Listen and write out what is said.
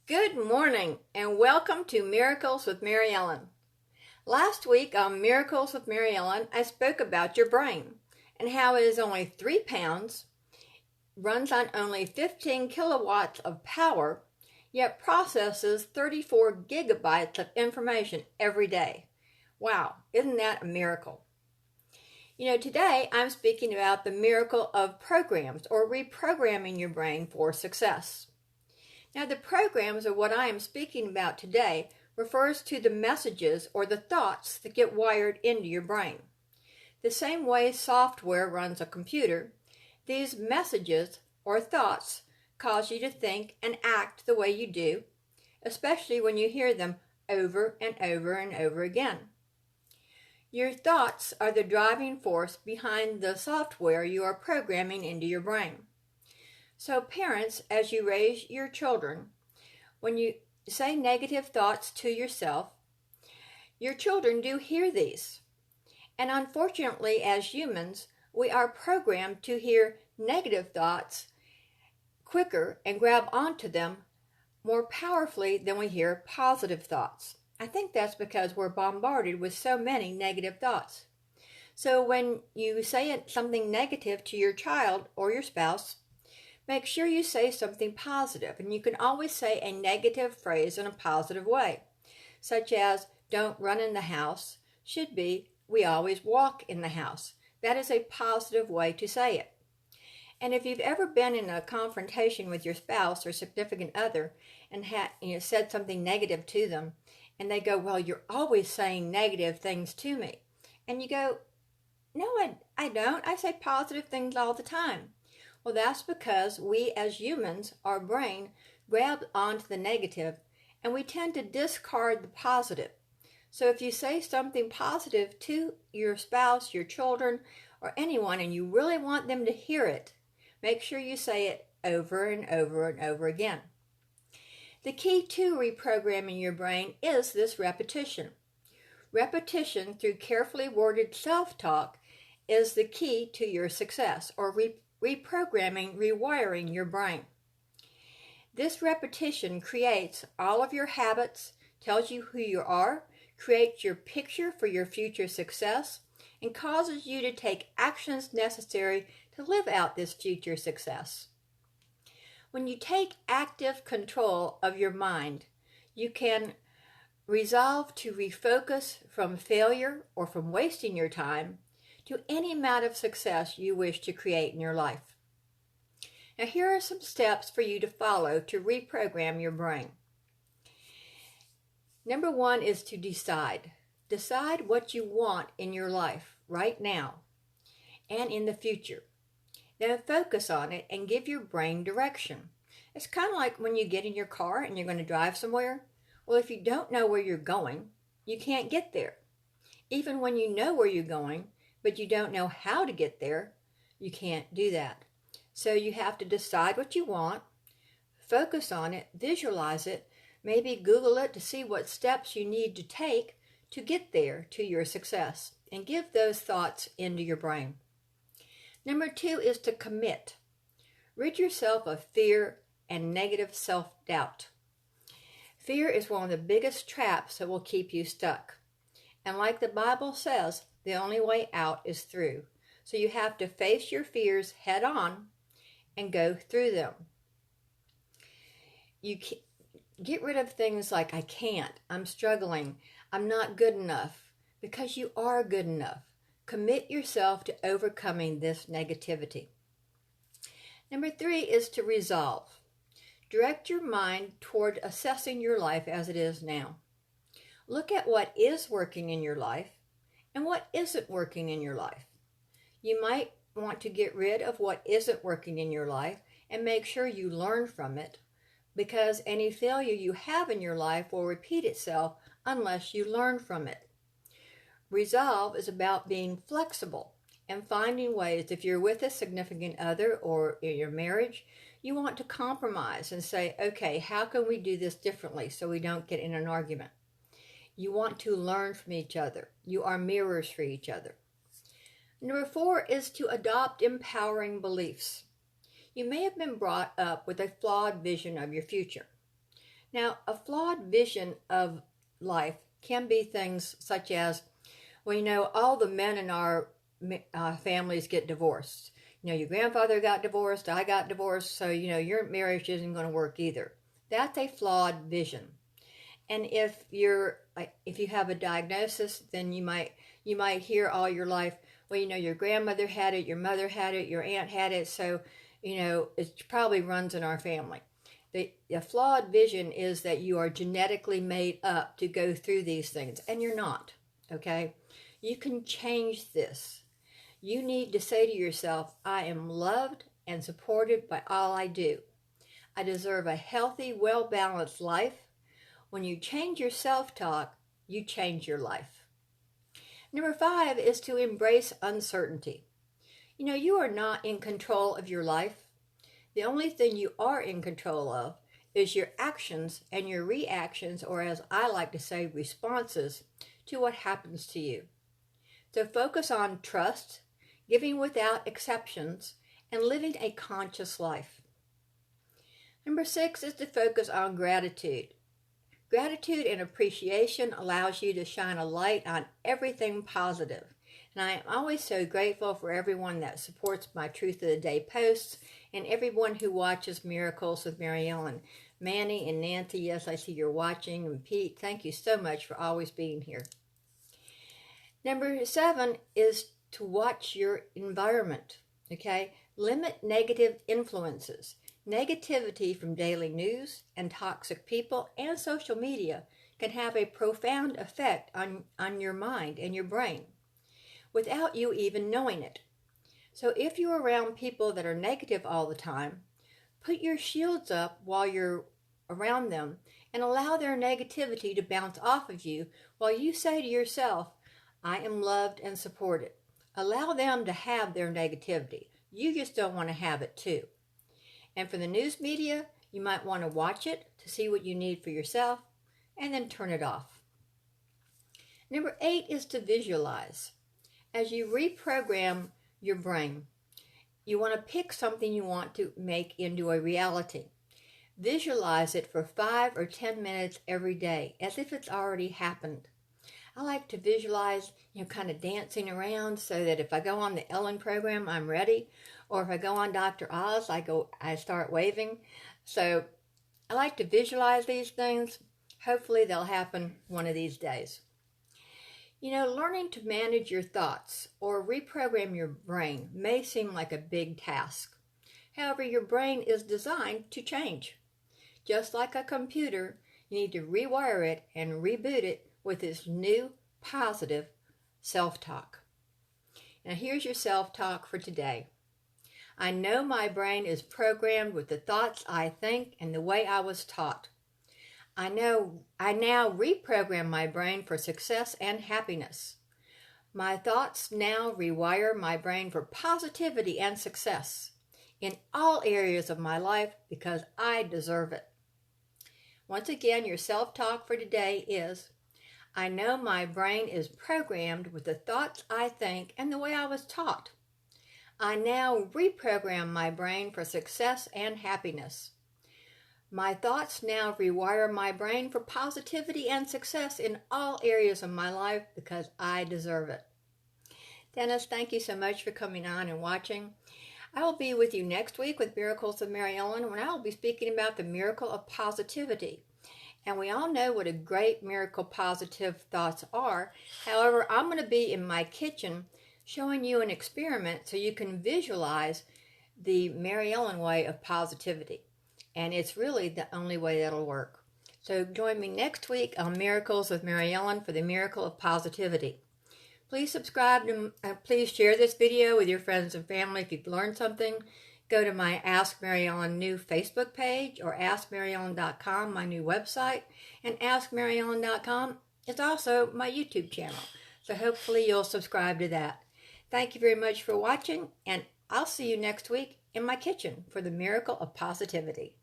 Good morning and welcome to Miracles with Mary Ellen. Last week on Miracles with Mary Ellen, I spoke about your brain and how it is only 3 pounds, runs on only 15 kilowatts of power, yet processes 34 gigabytes of information every day. Wow, isn't that a miracle? Today I'm speaking about the miracle of programs or reprogramming your brain for success. Now, the programs of what I am speaking about today refers to the messages or the thoughts that get wired into your brain. The same way software runs a computer, these messages or thoughts cause you to think and act the way you do, especially when you hear them over and over and over again. Your thoughts are the driving force behind the software you are programming into your brain. So parents, as you raise your children, when you say negative thoughts to yourself, your children do hear these. And unfortunately, as humans, we are programmed to hear negative thoughts quicker and grab onto them more powerfully than we hear positive thoughts. I think that's because we're bombarded with so many negative thoughts. So when you say something negative to your child or your spouse, make sure you say something positive, and you can always say a negative phrase in a positive way, such as, don't run in the house, should be, we always walk in the house. That is a positive way to say it. And if you've ever been in a confrontation with your spouse or significant other and said something negative to them, and they go, well, you're always saying negative things to me. And you go, no, I don't. I say positive things all the time. Well, that's because we as humans, our brain, grabs onto the negative and we tend to discard the positive. So if you say something positive to your spouse, your children, or anyone, and you really want them to hear it, make sure you say it over and over and over again. The key to reprogramming your brain is this repetition. Repetition through carefully worded self-talk is the key to your success, or reprogramming, rewiring your brain. This repetition creates all of your habits, tells you who you are, creates your picture for your future success, and causes you to take actions necessary to live out this future success. When you take active control of your mind, you can resolve to refocus from failure or from wasting your time to any amount of success you wish to create in your life. Now, here are some steps for you to follow to reprogram your brain. Number 1 is to decide. Decide what you want in your life right now and in the future. Then focus on it and give your brain direction. It's kind of like when you get in your car and you're going to drive somewhere. Well, if you don't know where you're going, you can't get there. Even when you know where you're going, but you don't know how to get there, you can't do that. So you have to decide what you want, focus on it, visualize it, maybe Google it to see what steps you need to take to get there to your success, and give those thoughts into your brain. Number 2 is to commit. Rid yourself of fear and negative self-doubt. Fear is one of the biggest traps that will keep you stuck. And like the Bible says, the only way out is through. So you have to face your fears head on and go through them. You get rid of things like, I can't, I'm struggling, I'm not good enough, because you are good enough. Commit yourself to overcoming this negativity. Number 3 is to resolve. Direct your mind toward assessing your life as it is now. Look at what is working in your life and what isn't working in your life. You might want to get rid of what isn't working in your life and make sure you learn from it, because any failure you have in your life will repeat itself unless you learn from it. Resolve is about being flexible and finding ways. If you're with a significant other or in your marriage, you want to compromise and say, okay, how can we do this differently so we don't get in an argument? You want to learn from each other. You are mirrors for each other. Number 4 is to adopt empowering beliefs. You may have been brought up with a flawed vision of your future. Now, a flawed vision of life can be things such as, well, all the men in our families get divorced. Your grandfather got divorced, I got divorced, so, your marriage isn't going to work either. That's a flawed vision. And if you have a diagnosis, then you might hear all your life, well, your grandmother had it, your mother had it, your aunt had it, so, it probably runs in our family. The flawed vision is that you are genetically made up to go through these things, and you're not, okay? You can change this. You need to say to yourself, I am loved and supported by all I do. I deserve a healthy, well-balanced life. When you change your self-talk, you change your life. Number 5 is to embrace uncertainty. You are not in control of your life. The only thing you are in control of is your actions and your reactions, or as I like to say, responses to what happens to you. So focus on trust, giving without exceptions, and living a conscious life. Number 6 is to focus on gratitude. Gratitude and appreciation allows you to shine a light on everything positive. And I am always so grateful for everyone that supports my Truth of the Day posts and everyone who watches Miracles with Mary Ellen. Manny and Nancy, yes, I see you're watching. And Pete, thank you so much for always being here. Number 7 is to watch your environment, okay? Limit negative influences. Negativity from daily news and toxic people and social media can have a profound effect on your mind and your brain without you even knowing it. So if you're around people that are negative all the time, put your shields up while you're around them and allow their negativity to bounce off of you while you say to yourself, I am loved and supported. Allow them to have their negativity. You just don't want to have it too. And for the news media, you might want to watch it to see what you need for yourself and then turn it off. Number 8 is to visualize. As you reprogram your brain, you want to pick something you want to make into a reality. Visualize it for 5 or 10 minutes every day as if it's already happened. I like to visualize, kind of dancing around so that if I go on the Ellen program, I'm ready. Or if I go on Dr. Oz, I start waving. So I like to visualize these things. Hopefully they'll happen one of these days. Learning to manage your thoughts or reprogram your brain may seem like a big task. However, your brain is designed to change. Just like a computer, you need to rewire it and reboot it with this new positive self-talk. Now here's your self-talk for today. I know my brain is programmed with the thoughts I think and the way I was taught. I now reprogram my brain for success and happiness. My thoughts now rewire my brain for positivity and success in all areas of my life because I deserve it. Once again, your self-talk for today is, I know my brain is programmed with the thoughts I think and the way I was taught. I now reprogram my brain for success and happiness. My thoughts now rewire my brain for positivity and success in all areas of my life because I deserve it. Dennis, thank you so much for coming on and watching. I will be with you next week with Miracles of Mary Ellen, when I will be speaking about the miracle of positivity. And we all know what a great miracle positive thoughts are. However, I'm going to be in my kitchen showing you an experiment so you can visualize the Mary Ellen way of positivity. And it's really the only way that'll work. So join me next week on Miracles with Mary Ellen for the miracle of positivity. Please subscribe and please share this video with your friends and family if you've learned something. Go to my Ask Mary Ellen new Facebook page or AskMaryEllen.com, my new website. And AskMaryEllen.com is also my YouTube channel. So hopefully you'll subscribe to that. Thank you very much for watching, and I'll see you next week in my kitchen for the miracle of positivity.